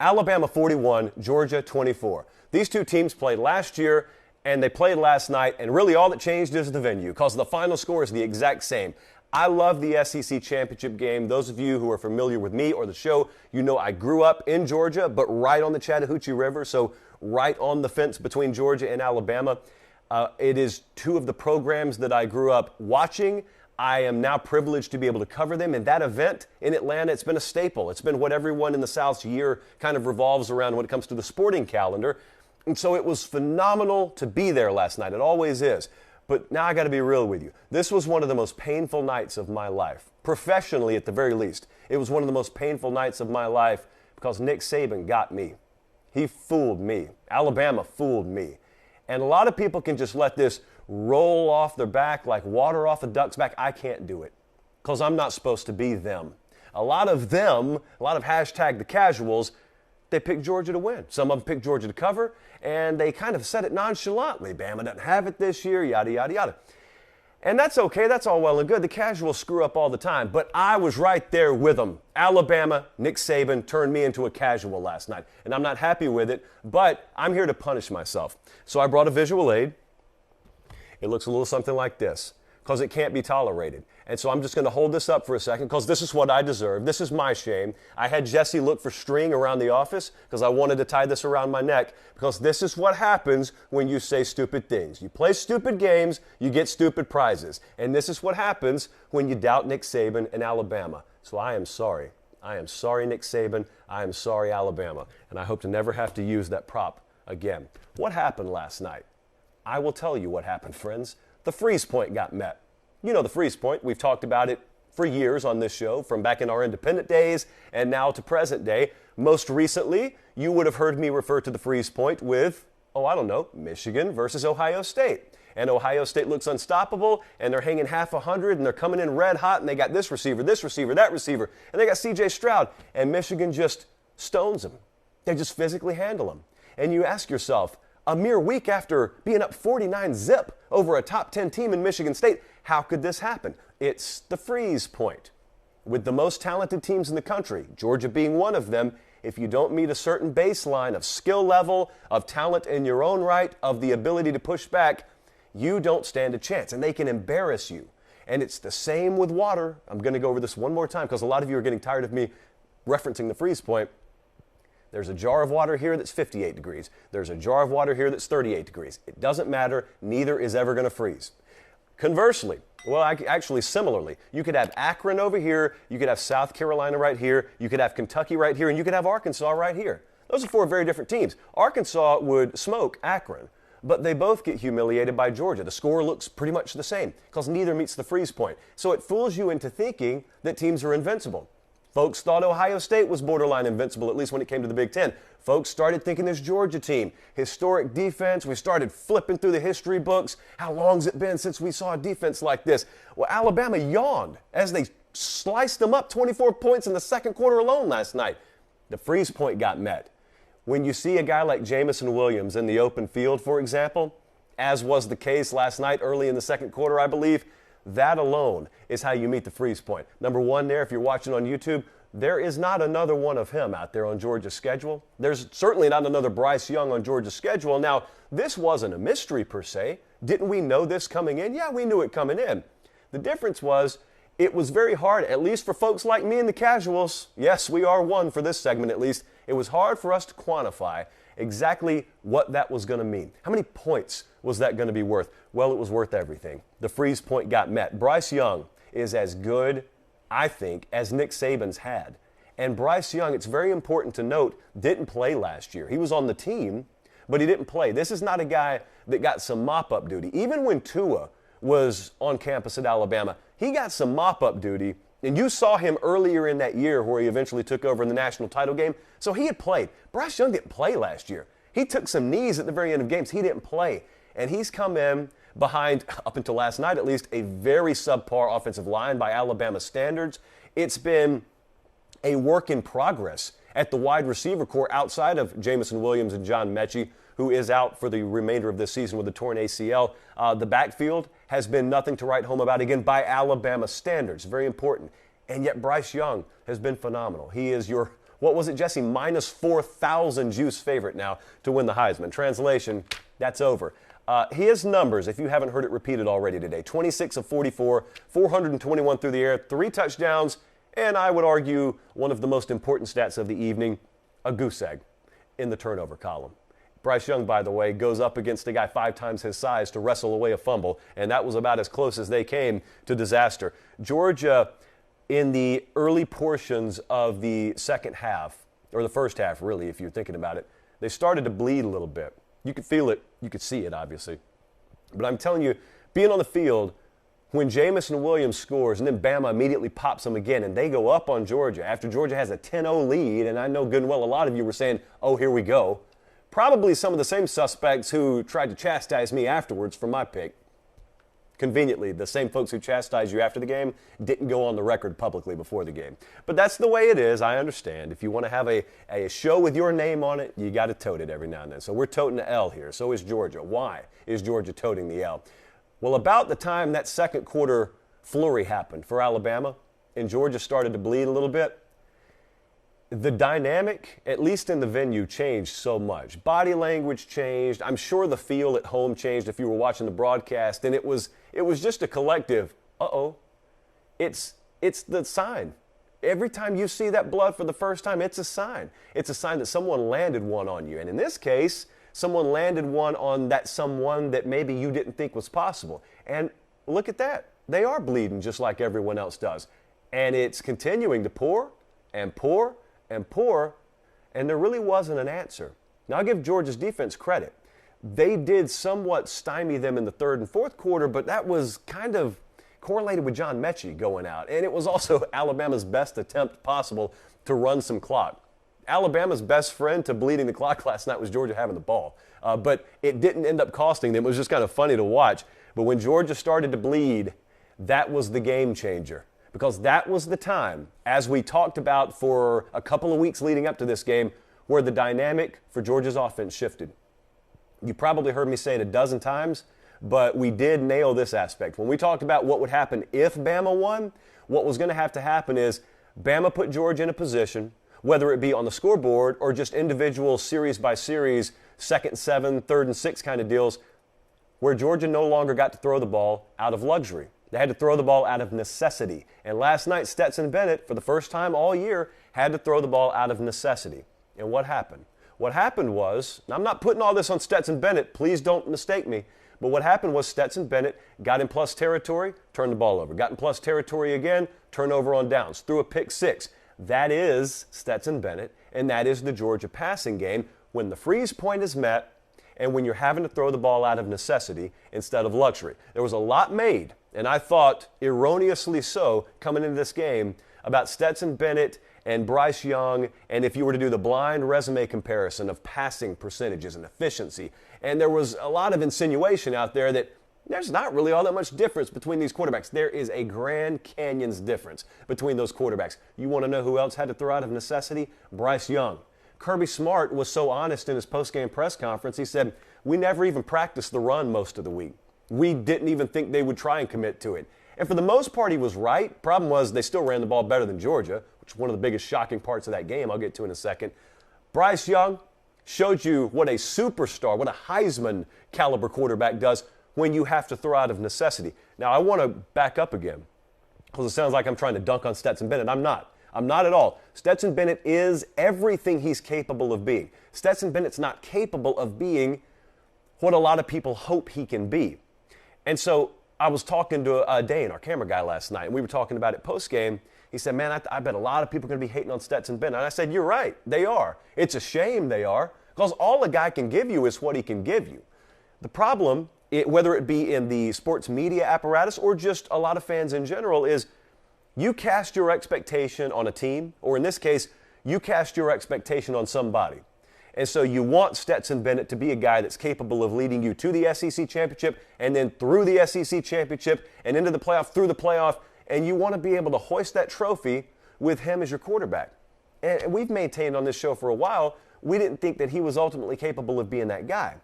Alabama 41, Georgia 24. These two teams played last year, and they played last night, and really all that changed is the venue because the final score is the exact same. I love the SEC championship game. Those of you who are familiar with me or the show, you know I grew up in Georgia, but right on the Chattahoochee River, so right on the fence between Georgia and Alabama. It is two of the programs that I grew up watching. I am now privileged to be able to cover them. And that event in Atlanta, it's been a staple. It's been what everyone in the South's year kind of revolves around when it comes to the sporting calendar. And so it was phenomenal to be there last night. It always is. But now I got to be real with you. This was one of the most painful nights of my life, professionally at the very least. It was one of the most painful nights of my life because Nick Saban got me. He fooled me. Alabama fooled me. And a lot of people can just let this roll off their back like water off a duck's back. I can't do it because I'm not supposed to be them. A lot of hashtag the casuals, they picked Georgia to win. Some of them picked Georgia to cover, and they kind of said it nonchalantly. Bama doesn't have it this year, yada, yada, yada. And that's okay. That's all well and good. The casuals screw up all the time. But I was right there with them. Alabama, Nick Saban turned me into a casual last night. And I'm not happy with it, but I'm here to punish myself. So I brought a visual aid. It looks a little something like this because it can't be tolerated. And so I'm just going to hold this up for a second because this is what I deserve. This is my shame. I had Jesse look for string around the office because I wanted to tie this around my neck because this is what happens when you say stupid things. You play stupid games, you get stupid prizes. And this is what happens when you doubt Nick Saban and Alabama. So I am sorry. I am sorry, Nick Saban. I am sorry, Alabama. And I hope to never have to use that prop again. What happened last night? I will tell you what happened, friends. The freeze point got met. You know the freeze point. We've talked about it for years on this show, from back in our independent days and now to present day. Most recently, you would have heard me refer to the freeze point with, Michigan versus Ohio State. And Ohio State looks unstoppable, and they're hanging half 100, and they're coming in red hot, and they got this receiver, that receiver, and they got C.J. Stroud, and Michigan just stones them. They just physically handle them. And you ask yourself, a mere week after being up 49-0 over a top 10 team in Michigan State, how could this happen? It's the freeze point. With the most talented teams in the country, Georgia being one of them, if you don't meet a certain baseline of skill level, of talent in your own right, of the ability to push back, you don't stand a chance, and they can embarrass you. And it's the same with water. I'm going to go over this one more time because a lot of you are getting tired of me referencing the freeze point. There's a jar of water here that's 58 degrees. There's a jar of water here that's 38 degrees. It doesn't matter. Neither is ever going to freeze. Conversely, actually similarly, you could have Akron over here, you could have South Carolina right here, you could have Kentucky right here, and you could have Arkansas right here. Those are four very different teams. Arkansas would smoke Akron, but they both get humiliated by Georgia. The score looks pretty much the same because neither meets the freeze point. So it fools you into thinking that teams are invincible. Folks thought Ohio State was borderline invincible, at least when it came to the Big Ten. Folks started thinking this Georgia team, historic defense. We started flipping through the history books. How long's it been since we saw a defense like this? Well, Alabama yawned as they sliced them up 24 points in the second quarter alone last night. The freeze point got met. When you see a guy like Jamison Williams in the open field, for example, as was the case last night early in the second quarter, I believe, that alone is how you meet the freeze point. Number one there, if you're watching on YouTube, there is not another one of him out there on Georgia's schedule. There's certainly not another Bryce Young on Georgia's schedule. Now, this wasn't a mystery per se. Didn't we know this coming in? Yeah, we knew it coming in. The difference was it was very hard, at least for folks like me and the casuals. Yes, we are one for this segment at least. It was hard for us to quantify exactly what that was going to mean. How many points was that going to be worth? Well, it was worth everything. The freeze point got met. Bryce Young is as good, I think, as Nick Saban's had. And Bryce Young, it's very important to note, didn't play last year. He was on the team, but he didn't play. This is not a guy that got some mop-up duty. Even when Tua was on campus at Alabama, he got some mop-up duty. And you saw him earlier in that year where he eventually took over in the national title game. So he had played. Bryce Young didn't play last year. He took some knees at the very end of games. He didn't play. And he's come in behind, up until last night at least, a very subpar offensive line by Alabama standards. It's been a work in progress at the wide receiver core outside of Jamison Williams and John Mechie, who is out for the remainder of this season with a torn ACL. The backfield has been nothing to write home about, again, by Alabama standards. Very important. And yet Bryce Young has been phenomenal. He is your What was it, Jesse? Minus 4,000 juice favorite now to win the Heisman. Translation, that's over. His numbers, if you haven't heard it repeated already today, 26 of 44, 421 through the air, 3 touchdowns, and I would argue one of the most important stats of the evening, a goose egg in the turnover column. Bryce Young, by the way, goes up against a guy 5 times his size to wrestle away a fumble, and that was about as close as they came to disaster. Georgia, in the early portions of the second half, or the first half, really, if you're thinking about it, they started to bleed a little bit. You could feel it. You could see it, obviously. But I'm telling you, being on the field, when Jamison Williams scores and then Bama immediately pops them again and they go up on Georgia after Georgia has a 10-0 lead, and I know good and well a lot of you were saying, oh, here we go. Probably some of the same suspects who tried to chastise me afterwards for my pick. Conveniently, the same folks who chastised you after the game didn't go on the record publicly before the game. But that's the way it is, I understand. If you want to have a show with your name on it, you got to tote it every now and then. So we're toting the L here. So is Georgia. Why is Georgia toting the L? Well, about the time that second quarter flurry happened for Alabama and Georgia started to bleed a little bit, the dynamic, at least in the venue, changed so much. Body language changed. I'm sure the feel at home changed if you were watching the broadcast. And it was just a collective, it's the sign. Every time you see that blood for the first time, it's a sign. It's a sign that someone landed one on you. And in this case, someone landed one on that someone that maybe you didn't think was possible. And look at that. They are bleeding just like everyone else does. And it's continuing to pour and pour and pour, and there really wasn't an answer. Now, I'll give Georgia's defense credit. They did somewhat stymie them in the third and fourth quarter, but that was kind of correlated with John Mechie going out. And it was also Alabama's best attempt possible to run some clock. Alabama's best friend to bleeding the clock last night was Georgia having the ball. But it didn't end up costing them. It was just kind of funny to watch. But when Georgia started to bleed, that was the game changer. Because that was the time, as we talked about for a couple of weeks leading up to this game, where the dynamic for Georgia's offense shifted. You probably heard me say it a dozen times, but we did nail this aspect. When we talked about what would happen if Bama won, what was going to happen is Bama put Georgia in a position, whether it be on the scoreboard or just individual series by series, 2nd and 7, 3rd and 6 kind of deals, where Georgia no longer got to throw the ball out of luxury. They had to throw the ball out of necessity. And last night, Stetson Bennett, for the first time all year, had to throw the ball out of necessity. And what happened? What happened was, and I'm not putting all this on Stetson Bennett, please don't mistake me, but what happened was Stetson Bennett got in plus territory, turned the ball over. Got in plus territory again, turnover on downs, threw a pick 6. That is Stetson Bennett, and that is the Georgia passing game when the freeze point is met and when you're having to throw the ball out of necessity instead of luxury. There was a lot made, and I thought erroneously so, coming into this game about Stetson Bennett and Bryce Young, and if you were to do the blind resume comparison of passing percentages and efficiency. And there was a lot of insinuation out there that there's not really all that much difference between these quarterbacks. There is a Grand Canyon's difference between those quarterbacks. You want to know who else had to throw out of necessity? Bryce Young. Kirby Smart was so honest in his post-game press conference. He said, we never even practiced the run most of the week. We didn't even think they would try and commit to it. And for the most part, he was right. Problem was they still ran the ball better than Georgia, which is one of the biggest shocking parts of that game I'll get to in a second. Bryce Young showed you what a superstar, what a Heisman caliber quarterback does when you have to throw out of necessity. Now, I want to back up again because it sounds like I'm trying to dunk on Stetson Bennett. I'm not. I'm not at all. Stetson Bennett is everything he's capable of being. Stetson Bennett's not capable of being what a lot of people hope he can be. And so I was talking to Dane, our camera guy, last night, and we were talking about it post-game. He said, man, I bet a lot of people are going to be hating on Stetson Bennett. And I said, you're right. They are. It's a shame they are because all a guy can give you is what he can give you. The problem, whether it be in the sports media apparatus or just a lot of fans in general, is you cast your expectation on a team, or in this case, you cast your expectation on somebody. And so you want Stetson Bennett to be a guy that's capable of leading you to the SEC championship and then through the SEC championship and into the playoff, through the playoff, and you want to be able to hoist that trophy with him as your quarterback. And we've maintained on this show for a while, we didn't think that he was ultimately capable of being that guy.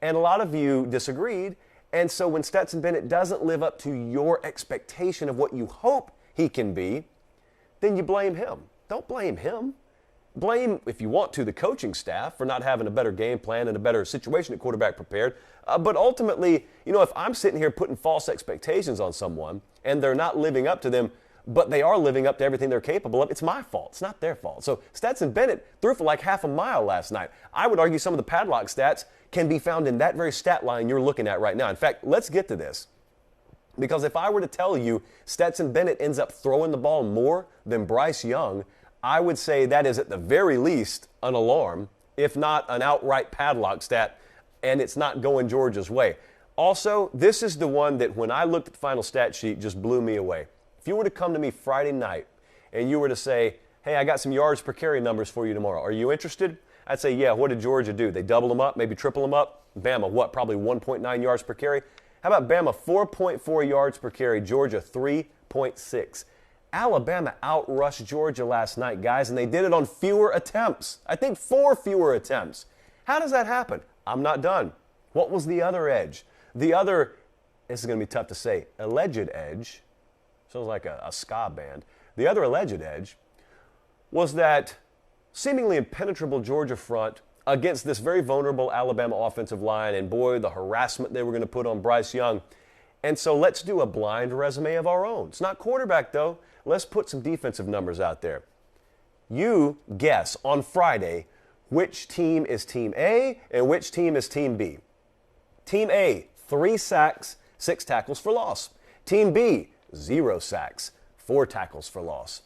And a lot of you disagreed. And so when Stetson Bennett doesn't live up to your expectation of what you hope he can be, then you blame him. Don't blame him. blame, if you want to, the coaching staff for not having a better game plan and a better situation at quarterback prepared. But ultimately, if I'm sitting here putting false expectations on someone and they're not living up to them, but they are living up to everything they're capable of, it's my fault. It's not their fault. So Stetson Bennett threw for like half a mile last night. I would argue some of the padlock stats can be found in that very stat line you're looking at right now. In fact, let's get to this. Because if I were to tell you Stetson Bennett ends up throwing the ball more than Bryce Young, I would say that is at the very least an alarm, if not an outright padlock stat, and it's not going Georgia's way. Also, this is the one that when I looked at the final stat sheet just blew me away. If you were to come to me Friday night and you were to say, hey, I got some yards per carry numbers for you tomorrow, are you interested? I'd say, yeah, what did Georgia do? They double them up, maybe triple them up? Bama, what, probably 1.9 yards per carry? How about Bama, 4.4 yards per carry, Georgia 3.6. Alabama outrushed Georgia last night, guys, and they did it on fewer attempts. I think 4 fewer attempts. How does that happen? I'm not done. What was the other edge? The other, this is going to be tough to say, alleged edge. Sounds like a ska band. The other alleged edge was that seemingly impenetrable Georgia front against this very vulnerable Alabama offensive line, and boy, the harassment they were going to put on Bryce Young. And so let's do a blind resume of our own. It's not quarterback, though. Let's put some defensive numbers out there. You guess on Friday which team is Team A and which team is Team B. Team A, 3 sacks, 6 tackles for loss. Team B, 0 sacks, 4 tackles for loss.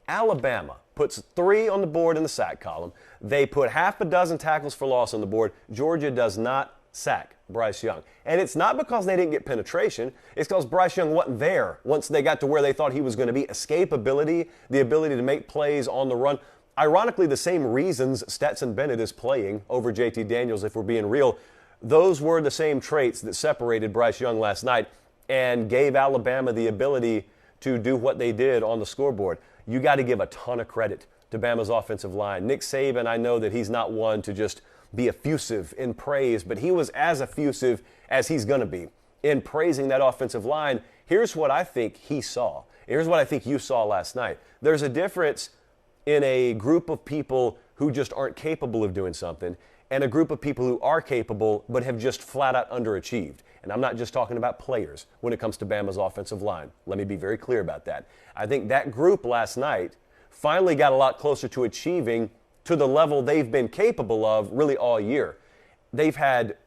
Alabama puts 3 on the board in the sack column. They put half a dozen tackles for loss on the board. Georgia does not sack Bryce Young. And it's not because they didn't get penetration. It's because Bryce Young wasn't there once they got to where they thought he was going to be. Escapability, the ability to make plays on the run. Ironically, the same reasons Stetson Bennett is playing over JT Daniels, if we're being real, those were the same traits that separated Bryce Young last night and gave Alabama the ability to do what they did on the scoreboard. You got to give a ton of credit to Bama's offensive line. Nick Saban, I know that he's not one to just be effusive in praise, but he was as effusive as he's going to be in praising that offensive line. Here's what I think he saw. Here's what I think you saw last night. There's a difference in a group of people who just aren't capable of doing something and a group of people who are capable but have just flat out underachieved. And I'm not just talking about players when it comes to Bama's offensive line. Let me be very clear about that. I think that group last night finally got a lot closer to achieving to the level they've been capable of really all year. They've had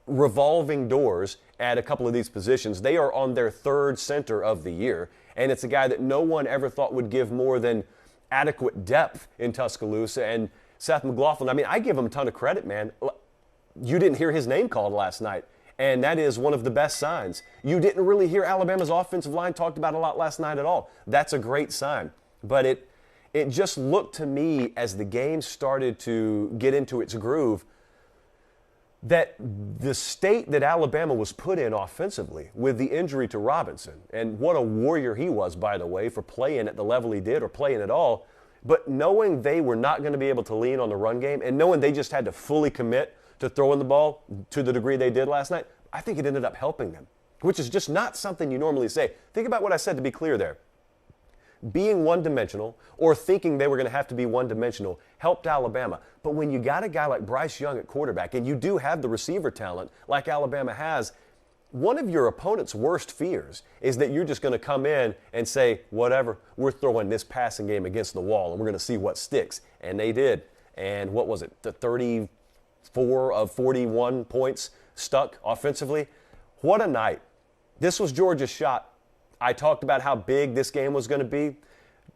revolving doors at a couple of these positions. They are on their 3rd center of the year, and it's a guy that no one ever thought would give more than adequate depth in Tuscaloosa. And Seth McLaughlin, I mean, I give him a ton of credit, man. You didn't hear his name called last night, and that is one of the best signs. You didn't really hear Alabama's offensive line talked about a lot last night at all. That's a great sign. But it just looked to me as the game started to get into its groove that the state that Alabama was put in offensively with the injury to Robinson, and what a warrior he was, by the way, for playing at the level he did or playing at all, but knowing they were not going to be able to lean on the run game and knowing they just had to fully commit to throwing the ball to the degree they did last night, I think it ended up helping them, which is just not something you normally say. Think about what I said to be clear there. Being one-dimensional or thinking they were going to have to be one-dimensional helped Alabama. But when you got a guy like Bryce Young at quarterback and you do have the receiver talent like Alabama has, one of your opponent's worst fears is that you're just going to come in and say, whatever, we're throwing this passing game against the wall and we're going to see what sticks. And they did. And what was it, the 34 of 41 points stuck offensively? What a night. This was Georgia's shot. I talked about how big this game was going to be.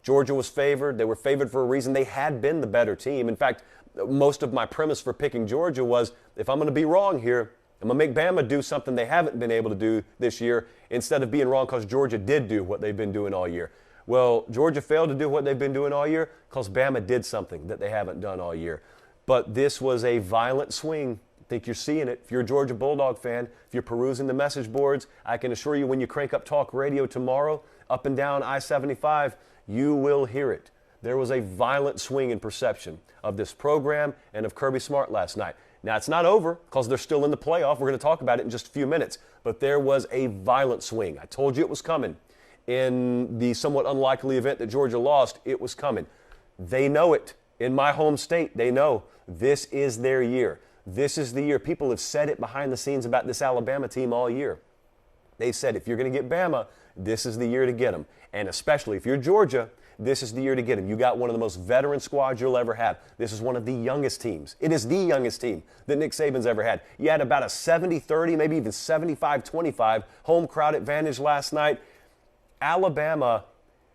Georgia was favored. They were favored for a reason. They had been the better team. In fact, most of my premise for picking Georgia was, if I'm going to be wrong here, I'm going to make Bama do something they haven't been able to do this year instead of being wrong because Georgia did do what they've been doing all year. Well, Georgia failed to do what they've been doing all year because Bama did something that they haven't done all year. But this was a violent swing. I think you're seeing it. If you're a Georgia Bulldog fan, if you're perusing the message boards, I can assure you when you crank up talk radio tomorrow, up and down I-75, you will hear it. There was a violent swing in perception of this program and of Kirby Smart last night. Now, it's not over because they're still in the playoff. We're going to talk about it in just a few minutes. But there was a violent swing. I told you it was coming. In the somewhat unlikely event that Georgia lost, it was coming. They know it. In my home state, they know this is their year. This is the year. People have said it behind the scenes about this Alabama team all year. They said, if you're going to get Bama, this is the year to get them. And especially if you're Georgia, this is the year to get them. You got one of the most veteran squads you'll ever have. This is one of the youngest teams. It is the youngest team that Nick Saban's ever had. You had about a 70-30, maybe even 75-25 home crowd advantage last night. Alabama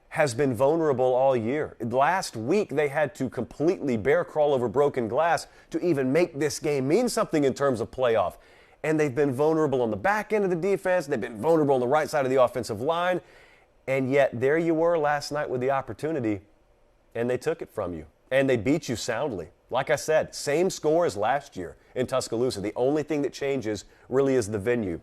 has been vulnerable all year. Last week, they had to completely bear crawl over broken glass to even make this game mean something in terms of playoff. And they've been vulnerable on the back end of the defense. They've been vulnerable on the right side of the offensive line. And yet, there you were last night with the opportunity, and they took it from you. And they beat you soundly. Like I said, same score as last year in Tuscaloosa. The only thing that changes really is the venue.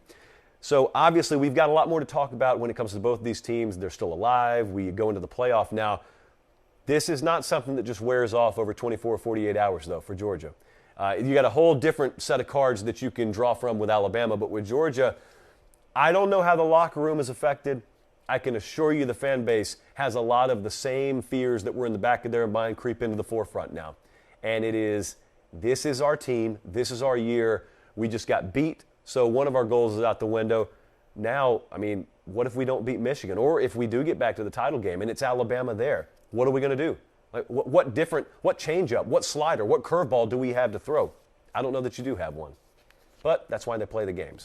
So obviously, we've got a lot more to talk about when it comes to both of these teams. They're still alive. We go into the playoff now. This is not something that just wears off over 24 or 48 hours, though, for Georgia. You got a whole different set of cards that you can draw from with Alabama. But with Georgia, I don't know how the locker room is affected. I can assure you the fan base has a lot of the same fears that were in the back of their mind creep into the forefront now. And it is, this is our team. This is our year. We just got beat. So one of our goals is out the window. Now, I mean, what if we don't beat Michigan? Or if we do get back to the title game and it's Alabama there, what are we going to do? Like, what different, what changeup, what slider, what curveball do we have to throw? I don't know that you do have one. But that's why they play the games.